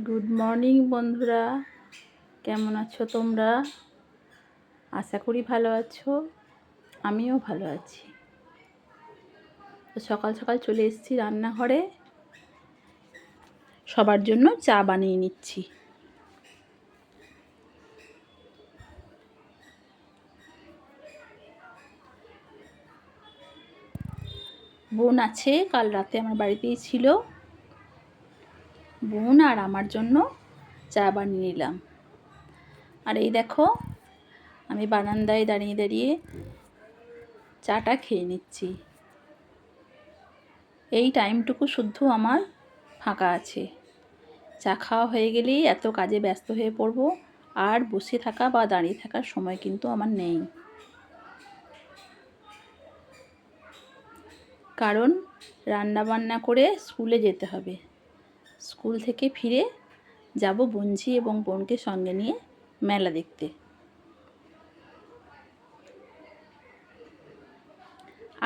Good morning বন্ধুরা, কেমন আছো তোমরা? আশা করি ভালো আছো। আমিও ভালো আছি। তো সকাল সকাল চলে এসেছি রান্নাঘরে, সবার জন্য চা বানিয়ে নিচ্ছি। বোন আছে, কাল রাতে আমার বাড়িতেই ছিল। বোন আর আমার জন্য চা বানিয়ে নিলাম। আর এই দেখো, আমি বারান্দায় দাঁড়িয়ে দাঁড়িয়ে চাটা খেয়ে নিচ্ছি। এই টাইমটুকু শুদ্ধ আমার ফাঁকা আছে। চা খাওয়া হয়ে গেলেই এত কাজে ব্যস্ত হয়ে পড়ব, আর বসে থাকা বা দাঁড়িয়ে থাকার সময় কিন্তু আমার নেই। কারণ রান্না বান্না করে স্কুলে যেতে হবে। স্কুল থেকে ফিরে যাব বঞ্জি এবং বোনকে সঙ্গে নিয়ে মেলা দেখতে।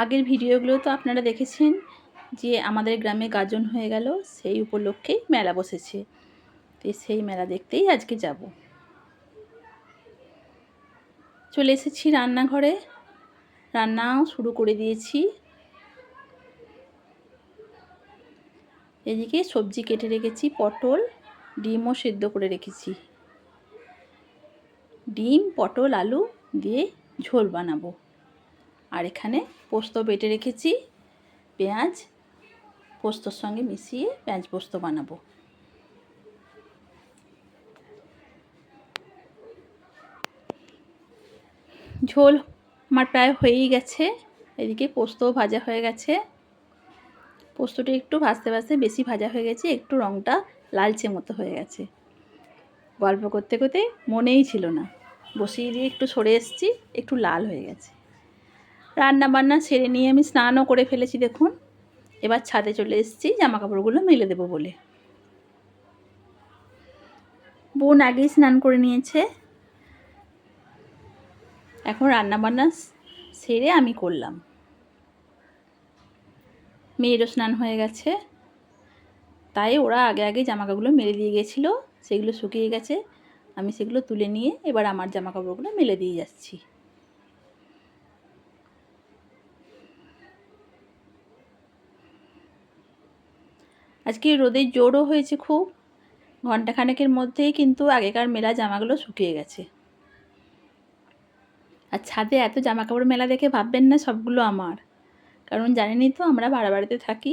আগের ভিডিওগুলো তো আপনারা দেখেছেন যে আমাদের গ্রামে গাজন হয়ে গেল, সেই উপলক্ষেই মেলা বসেছে। তো সেই মেলা দেখতেই আজকে যাব। চলে এসেছি রান্নাঘরে, রান্নাও শুরু করে দিয়েছি। এদিকে সবজি কেটে রেখেছি, পটল, ডিমও সেদ্ধ করে রেখেছি। ডিম, পটল, আলু দিয়ে ঝোল বানাবো। আর এখানে পোস্ত বেটে রেখেছি, পেঁয়াজ পোস্তর সঙ্গে মিশিয়ে পেঁয়াজ পোস্ত বানাবো। ঝোল আমার প্রায় হয়েই গেছে। এদিকে পোস্তও ভাজা হয়ে গেছে। পোস্তটা একটু ভাজতে ভাজতে বেশি ভাজা হয়ে গেছে, একটু রঙটা লালচে মতো হয়ে গেছে। গল্প করতে করতে মনেই ছিল না, বসিয়ে দিয়ে একটু সরে এসেছি, একটু লাল হয়ে গেছে। রান্না বান্না সেরে নিয়ে আমি স্নানও করে ফেলেছি। দেখুন, এবার ছাদে চলে এসেছি জামা কাপড়গুলো মেলে দেবো বলে। বোন আগেই স্নান করে নিয়েছে, এখন রান্না বান্না সেরে আমি করলাম। মেয়েরও স্নান হয়ে গেছে, তাই ওরা আগে আগে জামাকাপড়গুলো মেলে দিয়ে গেছিলো, সেগুলো শুকিয়ে গেছে। আমি সেগুলো তুলে নিয়ে এবার আমার জামাকাপড়গুলো মেলে দিয়ে যাচ্ছি। আজকে রোদের জোরও হয়েছে খুব, ঘণ্টাখানেকের মধ্যেই কিন্তু আগেকার মেলা জামাগুলো শুকিয়ে গেছে। আর ছাদে এত জামাকাপড় মেলা দেখে ভাববেন না সবগুলো আমার, কারণ জানেনই তো আমরা ভাড়া বাড়িতে থাকি।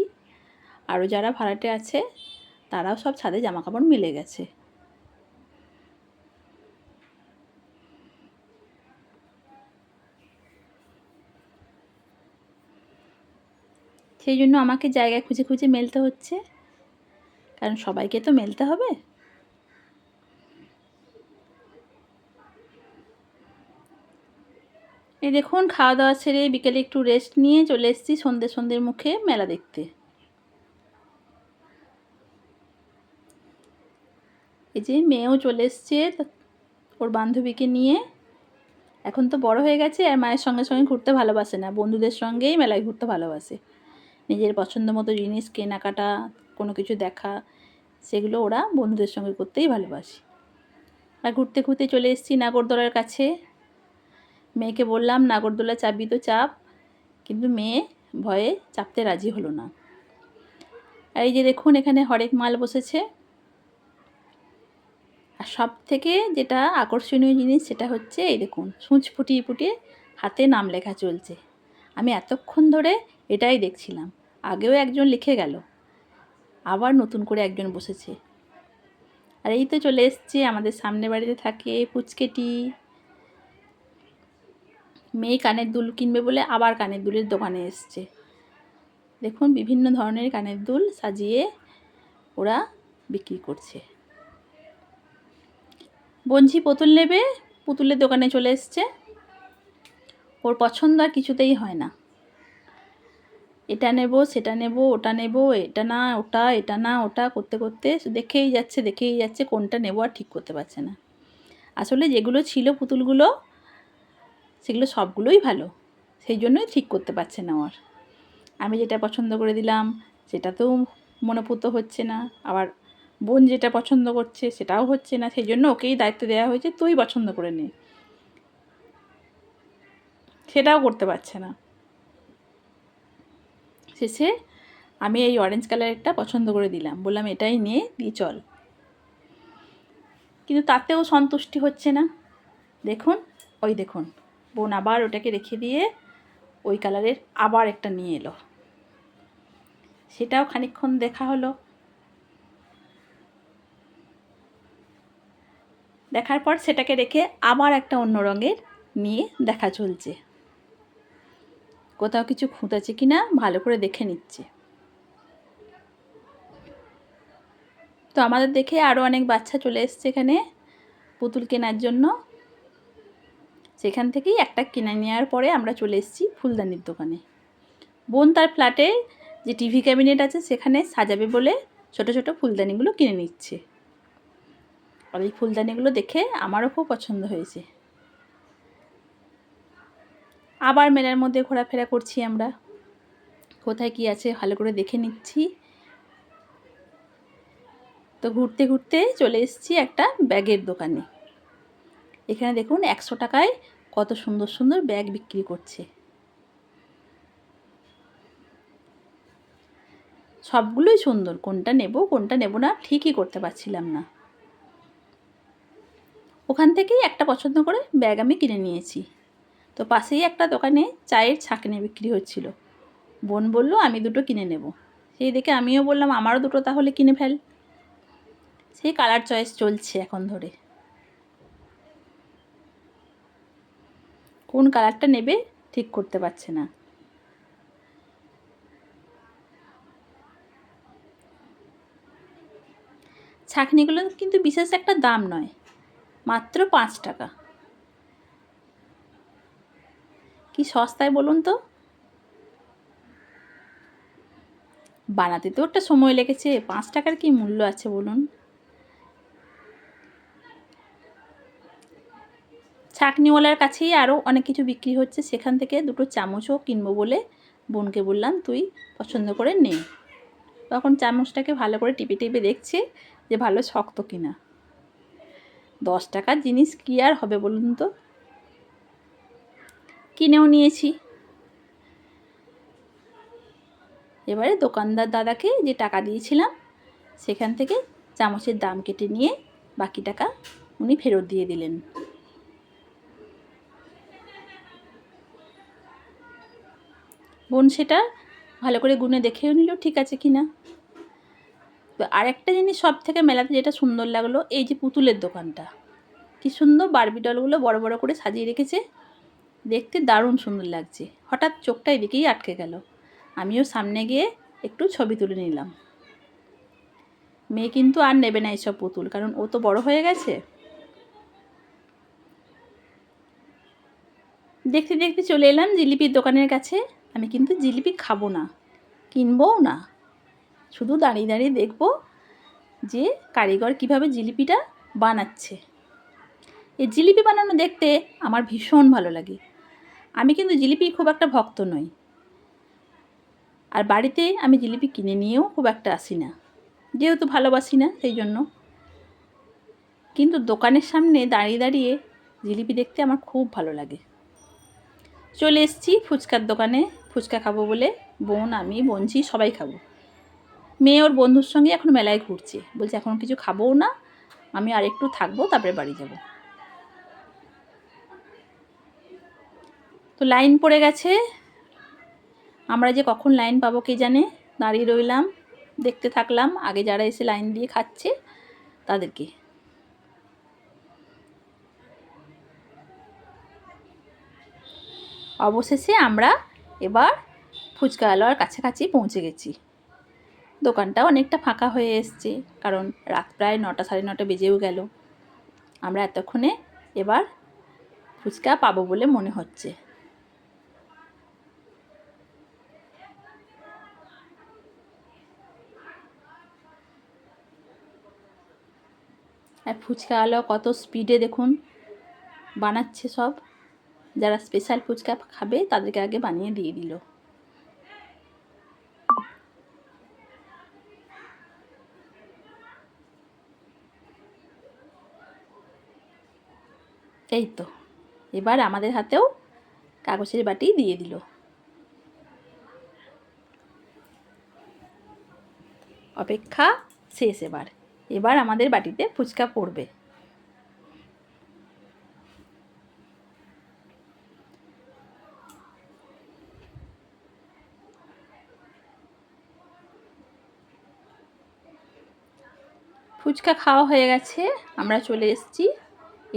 আরও যারা ভাড়াটে আছে তারাও সব ছাদে জামাকাপড় মেলে গেছে। সেই জন্য আমাকে জায়গা খুঁজে খুঁজে মেলতে হচ্ছে, কারণ সবাইকে তো মেলতে হবে। এই দেখুন, খাওয়া দাওয়া সেরে বিকেলে একটু রেস্ট নিয়ে চলে এসেছি সন্ধ্যের মুখে মেলা দেখতে। এই যে মেয়েও চলে এসছে ওর বান্ধবীকে নিয়ে। এখন তো বড় হয়ে গেছে আর মায়ের সঙ্গে সঙ্গে ঘুরতে ভালোবাসে না, বন্ধুদের সঙ্গেই মেলায় ঘুরতে ভালোবাসে। নিজের পছন্দ মতো জিনিস কেনাকাটা, কোনো কিছু দেখা, সেগুলো ওরা বন্ধুদের সঙ্গে করতেই ভালোবাসে। আর ঘুরতে ঘুরতে চলে এসেছি নাগরদোলার কাছে। মেয়েকে বললাম নাগরদোলা চাপবি তো চাপ, কিন্তু মেয়ে ভয়ে চাপতে রাজি হলো না। আর এই যে দেখুন, এখানে হরেক মাল বসেছে। আর সব থেকে যেটা আকর্ষণীয় জিনিস সেটা হচ্ছে এই দেখুন, সূঁচ ফুটিয়ে ফুটিয়ে হাতে নাম লেখা চলছে। আমি এতক্ষণ ধরে এটাই দেখছিলাম। আগেও একজন লিখে গেল, আবার নতুন করে একজন বসেছে। আর এই তো চলে এসছে, আমাদের সামনে বাড়িতে থাকে পুচকেটি। মেয়ে কানের দুল কিনবে বলে আবার কানের দুলের দোকানে এসছে। দেখুন, বিভিন্ন ধরনের কানের দুল সাজিয়ে ওরা বিক্রি করছে। বঞ্জি পুতুল নেবে, পুতুলের দোকানে চলে এসছে। ওর পছন্দ আর কিছুতেই হয় না। এটা নেব, সেটা নেব, ওটা নেব, এটা না ওটা, এটা না ওটা করতে করতে দেখেই যাচ্ছে, কোনটা নেব আর ঠিক করতে পারছে না। আসলে যেগুলো ছিল পুতুলগুলো, সেগুলো সবগুলোই ভালো, সেই জন্যই ঠিক করতে পারছে না ওর। আমি যেটা পছন্দ করে দিলাম সেটাতেও মনোপুত হচ্ছে না, আবার বোন যেটা পছন্দ করছে সেটাও হচ্ছে না, সেই জন্য ওকেই দায়িত্ব দেওয়া হয়েছে, তুই পছন্দ করে নে। সেটাও করতে পারছে না। শেষে আমি এই অরেঞ্জ কালারেরটা পছন্দ করে দিলাম, বললাম এটাই নিয়ে দিয়ে চল। কিন্তু তাতেও সন্তুষ্টি হচ্ছে না। দেখুন, ওই দেখুন, বোন আবার ওটাকে রেখে দিয়ে ওই কালারের আবার একটা নিয়ে এলো। সেটাও খানিকক্ষণ দেখা হলো। দেখার পর সেটাকে রেখে আবার একটা অন্য রঙের নিয়ে দেখা চলছে। কোথাও কিছু খুঁতেছে কি না ভালো করে দেখে নিচ্ছে। তো আমাদের দেখে আরও অনেক বাচ্চা চলে এসছে এখানে পুতুল কেনার জন্য। সেখান থেকেই একটা কিনে নেওয়ার পরে আমরা চলে এসেছি ফুলদানির দোকানে। বোন তার ফ্ল্যাটে যে টিভি ক্যাবিনেট আছে সেখানে সাজাবে বলে ছোট ছোট ফুলদানিগুলো কিনে নিচ্ছে। আর এই ফুলদানিগুলো দেখে আমারও খুব পছন্দ হয়েছে। আবার মেলার মধ্যে ঘোরাফেরা করছি আমরা, কোথায় কি আছে ভালো করে দেখে নিচ্ছি। তো ঘুরতে ঘুরতে চলে এসেছি একটা ব্যাগের দোকানে। এখানে দেখুন 100 টাকায় কত সুন্দর সুন্দর ব্যাগ বিক্রি করছে। সবগুলোই সুন্দর, কোনটা নেব কোনটা নেব না ঠিকই করতে পারছিলাম না। ওখান থেকেই একটা পছন্দ করে ব্যাগ আমি কিনে নিয়েছি। তো পাশেই একটা দোকানে চায়ের ছাঁকনি বিক্রি হচ্ছিল। বোন বলল আমি দুটো কিনে নেব। সেই দেখে আমিও বললাম আমারও দুটো তাহলে কিনে ফেল। সেই কালার চয়েস চলছে এখন ধরে, কোন কালারটা নেবে ঠিক করতে পারছে না। ছাঁকনিগুলো কিন্তু বিশেষ একটা দাম নয়, মাত্র 5 টাকা। কি সস্তায় বলুন তো। বানাতে তো একটা সময় লেগেছে, 5 টাকার কি মূল্য আছে বলুন। ছাঁকনিওয়ালার কাছেই আরও অনেক কিছু বিক্রি হচ্ছে, সেখান থেকে দুটো চামচও কিনবো বলে বোনকে বললাম তুই পছন্দ করে নে। তখন চামচটাকে ভালো করে টিপে টিপে দেখছে যে ভালো শক্ত কিনা। 10 টাকার জিনিস কি আর হবে বলুন তো। কিনেও নিয়েছি। এবারে দোকানদার দাদাকে যে টাকা দিয়েছিলাম সেখান থেকে চামচের দাম কেটে নিয়ে বাকি টাকা উনি ফেরত দিয়ে দিলেন। বোন সেটা ভালো করে গুনে দেখেও নিল ঠিক আছে কিনা। তো আরেকটা জিনিস সব থেকে মেলাতে যেটা সুন্দর লাগলো, এই যে পুতুলের দোকানটা, কি সুন্দর বারবি ডলগুলো বড় বড় করে সাজিয়ে রেখেছে, দেখতে দারুণ সুন্দর লাগছে। হঠাৎ চোখটা এদিকেই আটকে গেল, আমিও সামনে গিয়ে একটু ছবি তুলে নিলাম। মেয়ে কিন্তু আর নেবে না এইসব পুতুল, কারণ ও তো বড় হয়ে গেছে। দেখতে দেখতে চলে এলাম জিলিপির দোকানের কাছে। আমি কিন্তু জিলিপি খাবো না, কিনবও না, শুধু দাঁড়িয়ে দাঁড়িয়ে দেখব যে কারিগর কিভাবে জিলিপিটা বানাচ্ছে। এই জিলিপি বানানো দেখতে আমার ভীষণ ভালো লাগে। আমি কিন্তু জিলিপির খুব একটা ভক্ত নই, আর বাড়িতে আমি জিলিপি কিনে নিয়েও খুব একটা আসি না, যেহেতু ভালোবাসি না সেই জন্য। কিন্তু দোকানের সামনে দাঁড়িয়ে দাঁড়িয়ে জিলিপি দেখতে আমার খুব ভালো লাগে। চলে এসেছি ফুচকার দোকানে, ফুচকা খাবো বলে বোন আমি বোনঝি সবাই খাবো। মেয়ে ওর বন্ধুর সঙ্গে এখন মেলায় ঘুরছে, বলছে এখন কিছু খাবোও না, আমি আর একটু থাকবো তারপরে বাড়ি যাব। তো লাইন পড়ে গেছে, আমরা যে কখন লাইন পাবো কে জানে। দাঁড়িয়ে রইলাম, দেখতে থাকলাম আগে যারা এসে লাইন দিয়ে খাচ্ছে তাদেরকে। অবশেষে আমরা এবার ফুচকাওয়ালার কাছাকাছি পৌঁছে গেছি। দোকানটাও অনেকটা ফাঁকা হয়ে এসছে, কারণ রাত প্রায় 9টা সাড়ে 9টা বেজেও গেল। আমরা এতক্ষণে এবার ফুচকা পাবো বলে মনে হচ্ছে। আর ফুচকাওয়ালা কত স্পিডে দেখুন বানাচ্ছে সব। যারা স্পেশাল ফুচকা খাবে তাদেরকে আগে বানিয়ে দিয়ে দিল। এই তো এবার আমাদের হাতেও কাগজের বাটি দিয়ে দিল। অপেক্ষা শেষ। এবার আমাদের বাটিতে ফুচকা পড়বে। ফুচকা খাওয়া হয়ে গেছে, আমরা চলে এসেছি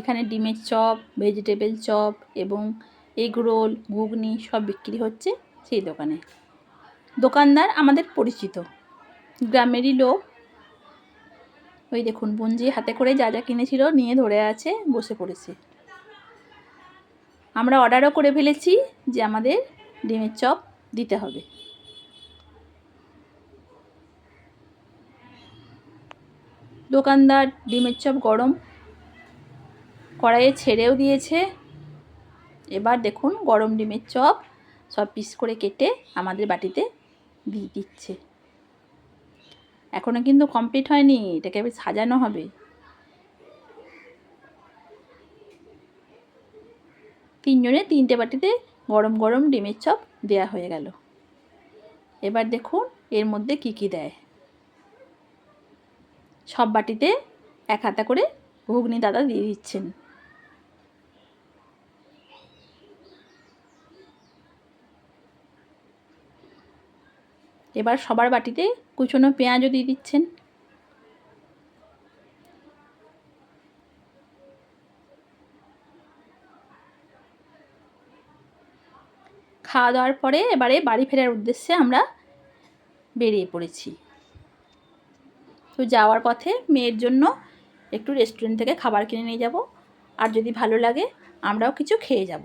এখানে ডিমের চপ, ভেজিটেবল চপ এবং এগ রোল, ঘুগনি সব বিক্রি হচ্ছে সেই দোকানে। দোকানদার আমাদের পরিচিত, গ্রামেরই লোক। ওই দেখুন বঞ্জি হাতে করে যা যা কিনেছিল নিয়ে ধরে আছে, বসে পড়েছে। আমরা অর্ডারও করে ফেলেছি যে আমাদের ডিমের চপ দিতে হবে। দোকানদার ডিমের চপ গরম কড়াইয়ে ছেড়েও দিয়েছে। এবার দেখুন গরম ডিমের চপ সব পিস করে কেটে আমাদের বাটিতে দিয়ে দিচ্ছে। এখনও কিন্তু কমপ্লিট হয়নি, এটাকে আবার সাজানো হবে। তিনজনে তিনটে বাটিতে গরম গরম ডিমের চপ দেয়া হয়ে গেল। এবার দেখুন এর মধ্যে কি কি দেয়। সব বাটিতে এক হাতা করে ঘুগনি দাদা দিয়ে দিচ্ছেন। এবার সবার বাটিতে কুচনো পেঁয়াজও দিয়ে দিচ্ছেন। খাওয়া দাওয়ার পরে এবারে বাড়ি ফেরার উদ্দেশ্যে আমরা বেরিয়ে পড়েছি। তো যাওয়ার পথে মেয়ের জন্য একটু রেস্টুরেন্ট থেকে খাবার কিনে নিয়ে যাব, আর যদি ভালো লাগে আমরাও কিছু খেয়ে যাব।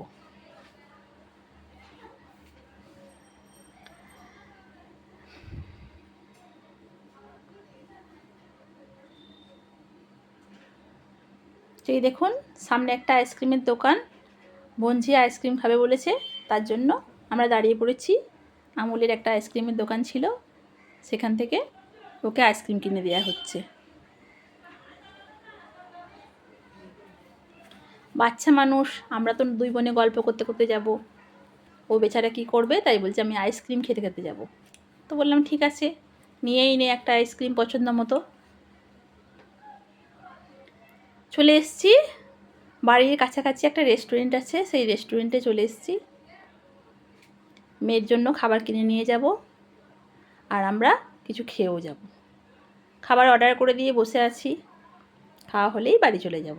এই দেখুন সামনে একটা আইসক্রিমের দোকান, বঞ্জি আইসক্রিম খাবে বলেছে, তার জন্য আমরা দাঁড়িয়ে পড়েছি। আমুলের একটা আইসক্রিমের দোকান ছিল, সেখান থেকে ওকে আইসক্রিম কিনে দেওয়া হচ্ছে। বাচ্চা মানুষ, আমরা তো দুই বোনে গল্প করতে করতে যাব, ও বেচারা কি করবে, তাই বলছে আমি আইসক্রিম খেতে খেতে যাব। তো বললাম ঠিক আছে, নিয়েই নে একটা আইসক্রিম পছন্দ মতো। চলে এসেছি বাড়ির কাছাকাছি একটা রেস্টুরেন্ট আছে, সেই রেস্টুরেন্টে চলে এসেছি। মেয়ের জন্য খাবার কিনে নিয়ে যাব, আর আমরা কিছু খেয়েও যাব। খাবার অর্ডার করে দিয়ে বসে আছি, খাওয়া হলেই বাড়ি চলে যাব।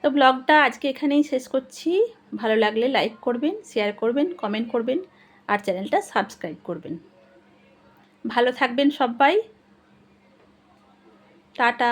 তো ব্লগটা আজকে এখানেই শেষ করছি। ভালো লাগলে লাইক করবেন, শেয়ার করবেন, কমেন্ট করবেন, আর চ্যানেলটা সাবস্ক্রাইব করবেন। ভালো থাকবেন সবাই, টাটা।